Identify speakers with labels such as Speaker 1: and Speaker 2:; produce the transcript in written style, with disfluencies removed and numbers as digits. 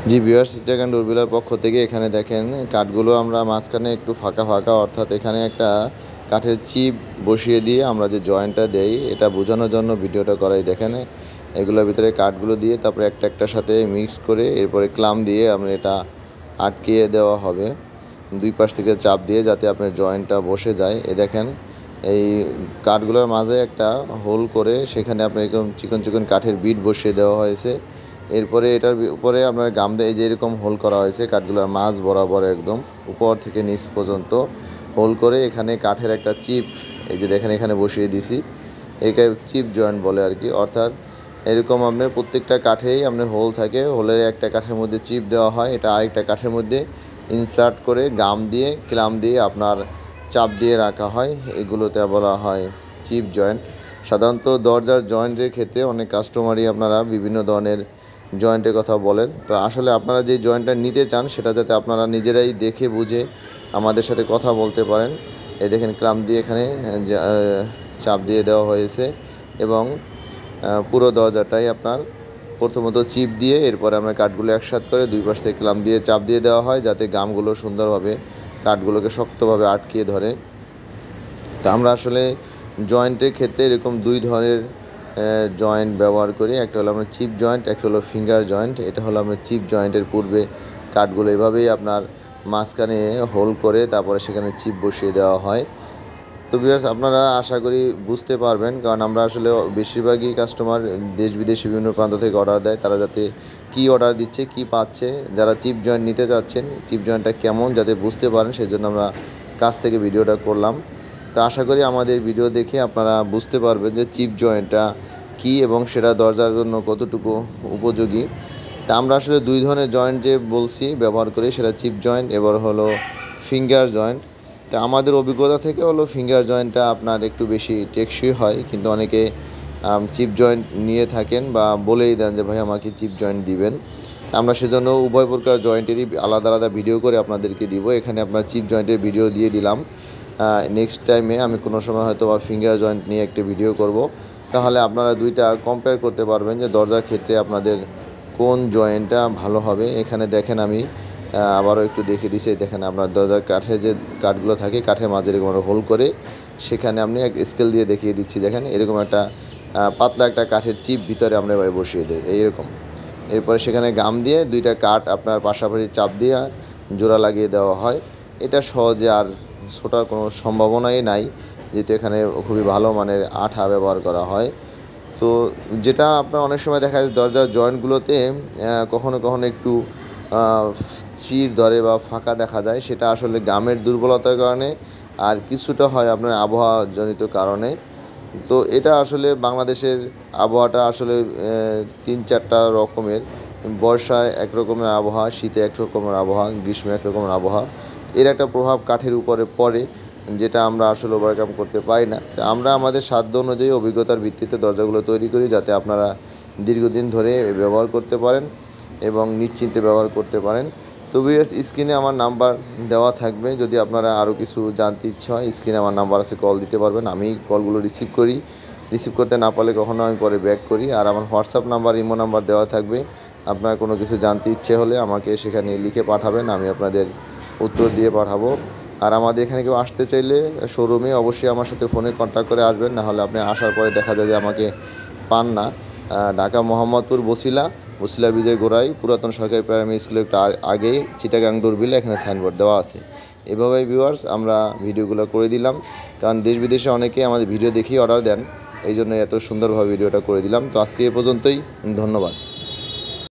Speaker 1: জি viewers, Chittagong ডোরবিলার পক্ষ থেকে এখানে দেখেন কাঠগুলো আমরা মাঝখানে একটু ফাঁকা ফাঁকা, অর্থাৎ এখানে একটা কাঠের চিপ বসিয়ে দিয়ে আমরা যে জয়েন্টটা দেই এটা বোঝানোর জন্য ভিডিওটা করাই। দেখেন এগুলোর ভিতরে কাঠগুলো দিয়ে তারপরে একটা একটার সাথে মিক্স করে এরপরে ক্লাম দিয়ে আমরা এটা আটকিয়ে দেওয়া হবে দুই পাশ থেকে চাপ দিয়ে, যাতে আপনার জয়েন্টটা বসে যায়। দেখেন এই কাঠগুলোর মাঝে একটা হোল করে সেখানে আপনার এরকম চিকন চিকন কাঠের বিট বসিয়ে দেওয়া হয়েছে। এরপরে এটার উপরে আপনার গাম দিয়ে এই যে এরকম হোল করা হয়েছে কাঠগুলোর মাঝ বরাবর একদম উপর থেকে নিচ পর্যন্ত হোল করে এখানে কাঠের একটা চিপ এই যে দেখেন এখানে বসিয়ে দিছি। একে চিপ জয়েন্ট বলে আর কি। অর্থাৎ এরকম আপনার প্রত্যেকটা কাঠেই আপনার হোল থাকে, হোলের একটা কাঠের মধ্যে চিপ দেওয়া হয়, এটা আরেকটা কাঠের মধ্যে ইনসার্ট করে গাম দিয়ে ক্লাম দিয়ে আপনার চাপ দিয়ে রাখা হয়। এগুলোতে বলা হয় চিপ জয়েন্ট। সাধারণত দরজার জয়েন্টের ক্ষেত্রে অনেক কাস্টমারই আপনারা বিভিন্ন ধরনের জয়েন্টের কথা বলেন। তো আসলে আপনারা যে জয়েন্টটা নিতে চান সেটা যাতে আপনারা নিজেরাই দেখে বুঝে আমাদের সাথে কথা বলতে পারেন। এই দেখেন ক্লাম দিয়ে এখানে চাপ দিয়ে দেওয়া হয়েছে এবং পুরো দরজাটাই আপনার প্রথমত চিপ দিয়ে এরপরে আমরা কাঠগুলো একসাথে করে দুই পাশ থেকে ক্লাম দিয়ে চাপ দিয়ে দেওয়া হয়, যাতে গামগুলো সুন্দরভাবে কাঠগুলোকে শক্তভাবে আটকিয়ে ধরে। তো আমরা আসলে জয়েন্টের ক্ষেত্রে এরকম দুই ধরনের জয়েন্ট ব্যবহার করি। একটা হলো আমরা চিপ জয়েন্ট, একটা হলো ফিঙ্গার জয়েন্ট। এটা হলো আমরা চিপ জয়েন্টের পূর্বে কাঠগুলো এভাবেই আপনার মাঝখানে হোল করে তারপরে সেখানে চিপ বসিয়ে দেওয়া হয়। তো ভিউয়ার্স, আপনারা আশা করি বুঝতে পারবেন, কারণ আমরা আসলে বেশিরভাগই কাস্টমার দেশ বিদেশে বিভিন্ন প্রান্ত থেকে অর্ডার দেয়। তারা যাতে কী অর্ডার দিচ্ছে কী পাচ্ছে, যারা চিপ জয়েন্ট নিতে চাচ্ছেন চিপ জয়েন্টটা কেমন যাতে বুঝতে পারেন সেই জন্য আমরা কাছ থেকে ভিডিওটা করলাম। তো আশা করি আমাদের ভিডিও দেখে আপনারা বুঝতে পারবেন যে চিপ জয়েন্টটা কী এবং সেটা দরজার জন্য কতটুকু উপযোগী। তা আমরা আসলে দুই ধরনের জয়েন্ট যে বলছি ব্যবহার করি, সেটা চিপ জয়েন্ট এবার হলো ফিঙ্গার জয়েন্ট। তা আমাদের অভিজ্ঞতা থেকে হলো ফিঙ্গার জয়েন্টটা আপনার একটু বেশি টেকসই হয়, কিন্তু অনেকে চিপ জয়েন্ট নিয়ে থাকেন বা বলেই দেন যে ভাই আমাকে চিপ জয়েন্ট দিবেন। আমরা সেজন্য উভয় প্রকার জয়েন্টেরই আলাদা আলাদা ভিডিও করে আপনাদেরকে দিব। এখানে আপনার চিপ জয়েন্টের ভিডিও দিয়ে দিলাম। নেক্সট টাইমে আমি কোনো সময় হয়তো বা ফিঙ্গার জয়েন্ট নিয়ে একটা ভিডিও করব, তাহলে আপনারা দুইটা কম্পেয়ার করতে পারবেন যে দরজার ক্ষেত্রে আপনাদের কোন জয়েন্টটা ভালো হবে। এখানে দেখেন আমি আবারও একটু দেখে দিছি। দেখেন আপনার দরজার কাঠে যে কাঠগুলো থাকে কাঠের মাঝে এরকম হোল করে সেখানে আপনি এক স্কেল দিয়ে দেখিয়ে দিচ্ছি। দেখেন এরকম একটা পাতলা একটা কাঠের চিপ ভিতরে আমরা এভাবে বসিয়ে দিই এইরকম। এরপরে সেখানে গাম দিয়ে দুইটা কাঠ আপনার পাশাপাশি চাপ দিয়ে জোড়া লাগিয়ে দেওয়া হয়। এটা সহজে আর ছোটার কোনো সম্ভাবনাই নাই, যেহেতু এখানে খুবই ভালো মানের আঠা ব্যবহার করা হয়। তো যেটা আপনার অনেক সময় দেখা যায় দরজার জয়েন্টগুলোতে কখনো কখনো একটু চির ধরে বা ফাঁকা দেখা যায়, সেটা আসলে গামের দুর্বলতার কারণে আর কিছুটা হয় আপনার আবহাওয়াজনিত কারণে। তো এটা আসলে বাংলাদেশের আবহাওয়াটা আসলে তিন চারটা রকমের। বর্ষায় এক রকমের আবহাওয়া, শীতে এক রকমের আবহাওয়া, গ্রীষ্মে এক রকমের আবহাওয়া। এর একটা প্রভাব কাঠের উপরে পড়ে, যেটা আমরা আসলে ওভারকাম করতে পারি না। তো আমরা আমাদের সাধ্য অনুযায়ী অভিজ্ঞতার ভিত্তিতে দরজাগুলো তৈরি করি, যাতে আপনারা দীর্ঘদিন ধরে ব্যবহার করতে পারেন এবং নিশ্চিন্তে ব্যবহার করতে পারেন। তো ভিউয়ার্স, স্ক্রিনে আমার নাম্বার দেওয়া থাকবে, যদি আপনারা আরও কিছু জানতে ইচ্ছা হয় স্ক্রিনে আমার নাম্বার আছে, কল দিতে পারবেন। আমি কলগুলো রিসিভ করি, রিসিভ করতে না পারলে কখনো আমি পরে ব্যাক করি। আর আমার হোয়াটসঅ্যাপ নাম্বার, ইমো নাম্বার দেওয়া থাকবে। আপনার কোনো কিছু জানতে ইচ্ছে হলে আমাকে সেখানে লিখে পাঠাবেন, আমি আপনাদের উত্তর দিয়ে পাঠাবো। আর আমাদের এখানে কেউ আসতে চাইলে শোরুমে অবশ্যই আমার সাথে ফোনে কন্ট্যাক্ট করে আসবেন, না হলে আপনি আসার পরে দেখা যায় যে আমাকে পান না। ঢাকা মোহাম্মদপুর বসিলা ব্রিজের গোড়ায় পুরাতন সরকারি প্রাইমারি স্কুলের একটু আগেই চিটাগাং ডোরবিল এখানে সাইনবোর্ড দেওয়া আছে। এভাবেই ভিউয়ার্স আমরা ভিডিওগুলো করে দিলাম, কারণ দেশ বিদেশে অনেকে আমাদের ভিডিও দেখেই অর্ডার দেন, এই জন্য এত সুন্দরভাবে ভিডিওটা করে দিলাম। তো আজকে এ পর্যন্তই, ধন্যবাদ।